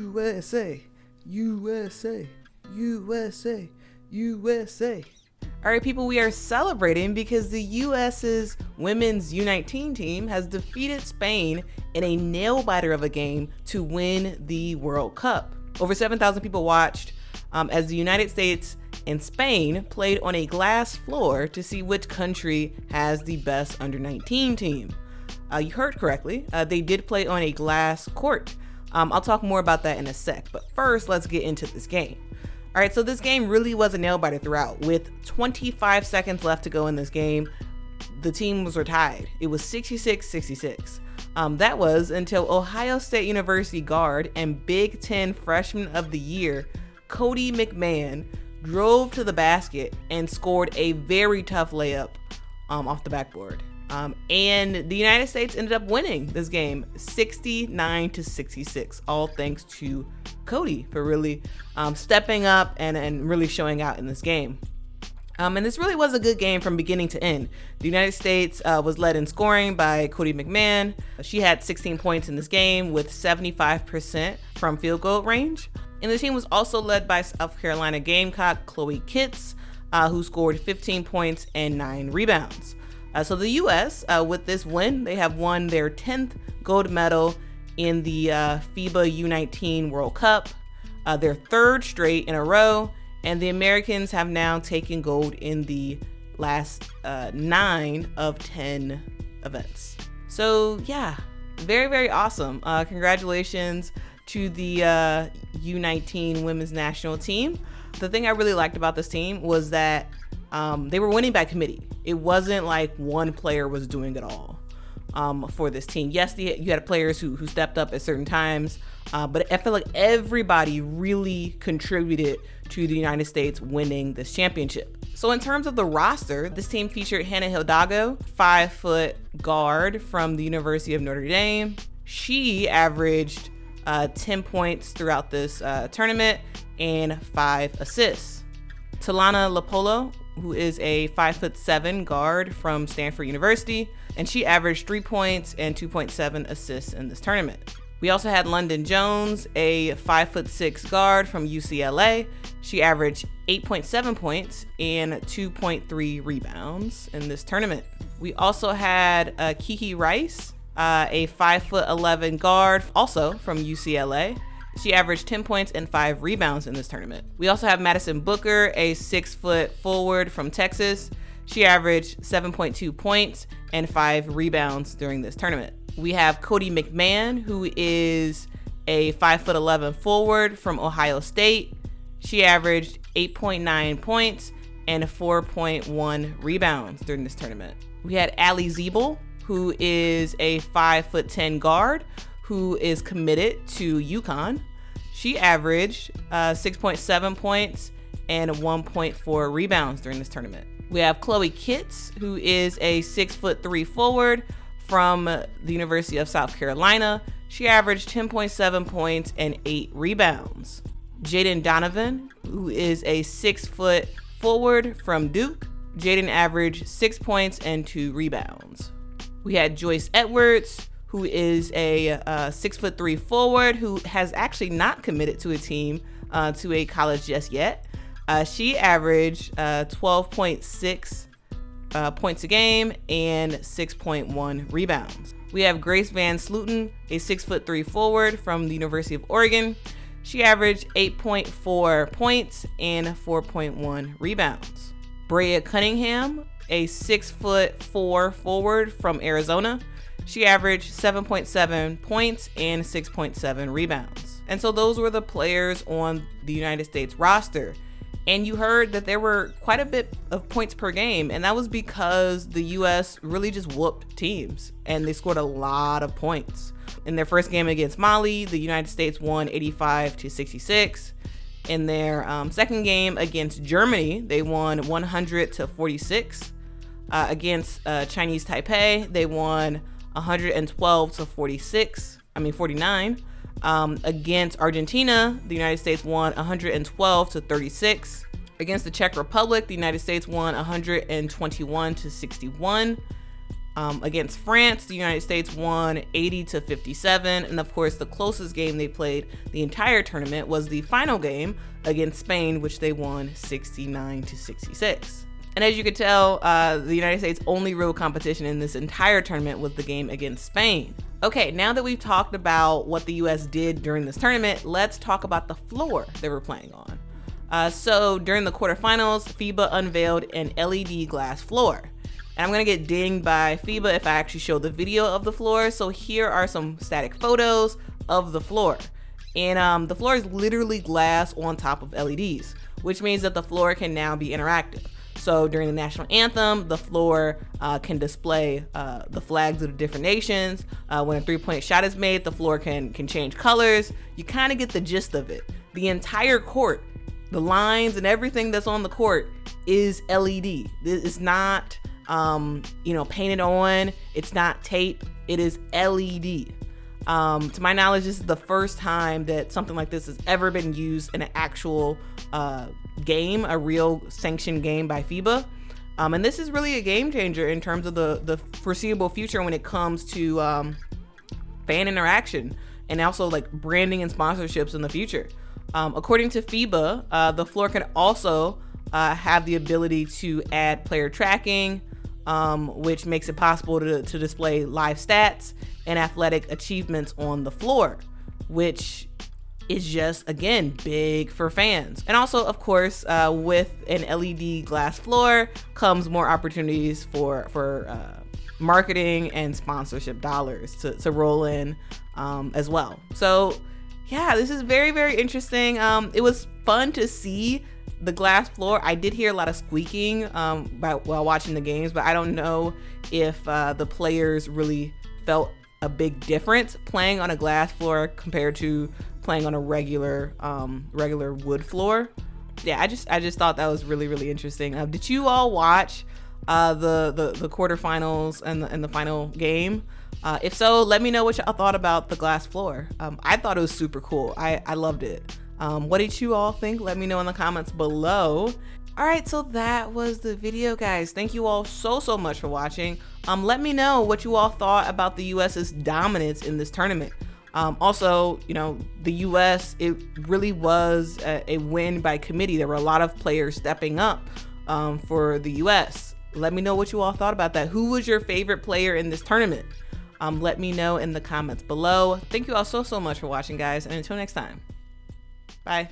USA, USA, USA, USA. All right, people, we are celebrating because the U.S.'s women's U19 team has defeated Spain in a nail-biter of a game to win the World Cup. Over 7,000 people watched as the United States and Spain played on a glass floor to see which country has the best under-19 team. You heard correctly. They did play on a glass court. I'll talk more about that in a sec, but first, let's get into this game. All right, so this game really was a nail-biter throughout. With 25 seconds left to go in this game, the teams were tied. It was 66-66. That was until Ohio State University guard and Big Ten Freshman of the Year, Cotie McMahon, drove to the basket and scored a very tough layup off the backboard. And the United States ended up winning this game 69-66, all thanks to Cotie for really stepping up and really showing out in this game. And this really was a good game from beginning to end. The United States was led in scoring by Cotie McMahon. She had 16 points in this game with 75% from field goal range. And the team was also led by South Carolina Gamecock Chloe Kitts, who scored 15 points and 9 rebounds. So the U.S., with this win, they have won their 10th gold medal in the FIBA U19 World Cup, their third straight in a row, and the Americans have now taken gold in the last 9 of 10 events. So yeah, very, very awesome. Congratulations to the U19 women's national team. The thing I really liked about this team was that they were winning by committee. It wasn't like one player was doing it all for this team. Yes, you had players who stepped up at certain times, but I feel like everybody really contributed to the United States winning this championship. So in terms of the roster, this team featured Hannah Hidalgo, 5-foot guard from the University of Notre Dame. She averaged 10 points throughout this tournament and 5 assists. Talana Lepolo, who is a 5'7" guard from Stanford University, and she averaged 3 points and 2.7 assists in this tournament. We also had Londynn Jones, a 5'6" guard from UCLA. She averaged 8.7 points and 2.3 rebounds in this tournament. We also had Kiki Rice, a 5'11" guard, also from UCLA. She averaged 10 points and 5 rebounds in this tournament. We also have Madison Booker, a 6-foot forward from Texas. She averaged 7.2 points and 5 rebounds during this tournament. We have Cotie McMahon, who is a 5'11" forward from Ohio State. She averaged 8.9 points and 4.1 rebounds during this tournament. We had Allie Ziebell, who is a 5'10" guard who is committed to UConn. She averaged 6.7 points and 1.4 rebounds during this tournament. We have Chloe Kitts, who is a 6'3" forward from the University of South Carolina. She averaged 10.7 points and 8 rebounds. Jadyn Donovan, who is a 6-foot forward from Duke. Jadyn averaged 6 points and 2 rebounds. We had Joyce Edwards, who is a 6'3" forward who has actually not committed to a team, to a college just yet. She averaged 12.6 points a game and 6.1 rebounds. We have Grace VanSlooten, a 6'3" forward from the University of Oregon. She averaged 8.4 points and 4.1 rebounds. Brea Cunningham, a 6'4" forward from Arizona. She averaged 7.7 points and 6.7 rebounds. And so those were the players on the United States roster. And you heard that there were quite a bit of points per game, and that was because the U.S. really just whooped teams, and they scored a lot of points. In their first game against Mali, the United States won 85-66. In their second game against Germany, they won 100-46. Against Chinese Taipei, they won 49. Against Argentina, the United States won 112-36. Against the Czech Republic, the United States won 121-61. Against France, the United States won 80-57, and of course the closest game they played the entire tournament was the final game against Spain, which they won 69-66. And as you could tell, the United States' only real competition in this entire tournament was the game against Spain. Okay, now that we've talked about what the US did during this tournament, let's talk about the floor they were playing on. So during the quarterfinals, FIBA unveiled an LED glass floor. And I'm gonna get dinged by FIBA if I actually show the video of the floor. So here are some static photos of the floor. And the floor is literally glass on top of LEDs, which means that the floor can now be interactive. So during the national anthem, the floor can display the flags of the different nations. When a three-point shot is made, the floor can change colors. You kind of get the gist of it. The entire court, the lines and everything that's on the court is LED. It's not painted on. It's not tape. It is LED. To my knowledge, this is the first time that something like this has ever been used in an actual game, a real sanctioned game by FIBA. And this is really a game changer in terms of the foreseeable future when it comes to fan interaction and also like branding and sponsorships in the future. According to FIBA, the floor can also have the ability to add player tracking, which makes it possible to display live stats and athletic achievements on the floor, which is just, again, big for fans. And also, of course, with an LED glass floor comes more opportunities for marketing and sponsorship dollars to roll in as well. So yeah, this is very, very interesting. It was fun to see the glass floor. I did hear a lot of squeaking while watching the games, but I don't know if the players really felt a big difference playing on a glass floor compared to playing on a regular wood floor. Yeah, I just thought that was really, really interesting. Did you all watch the quarterfinals and the final game? If so, let me know what y'all thought about the glass floor. I thought it was super cool. I loved it. What did you all think? Let me know in the comments below. All right, so that was the video, guys. Thank you all so much for watching. Let me know what you all thought about the US's dominance in this tournament. Also, the US, it really was a win by committee. There were a lot of players stepping up for the US. Let me know what you all thought about that. Who was your favorite player in this tournament? Let me know in the comments below. Thank you all so much for watching, guys, and until next time. Bye.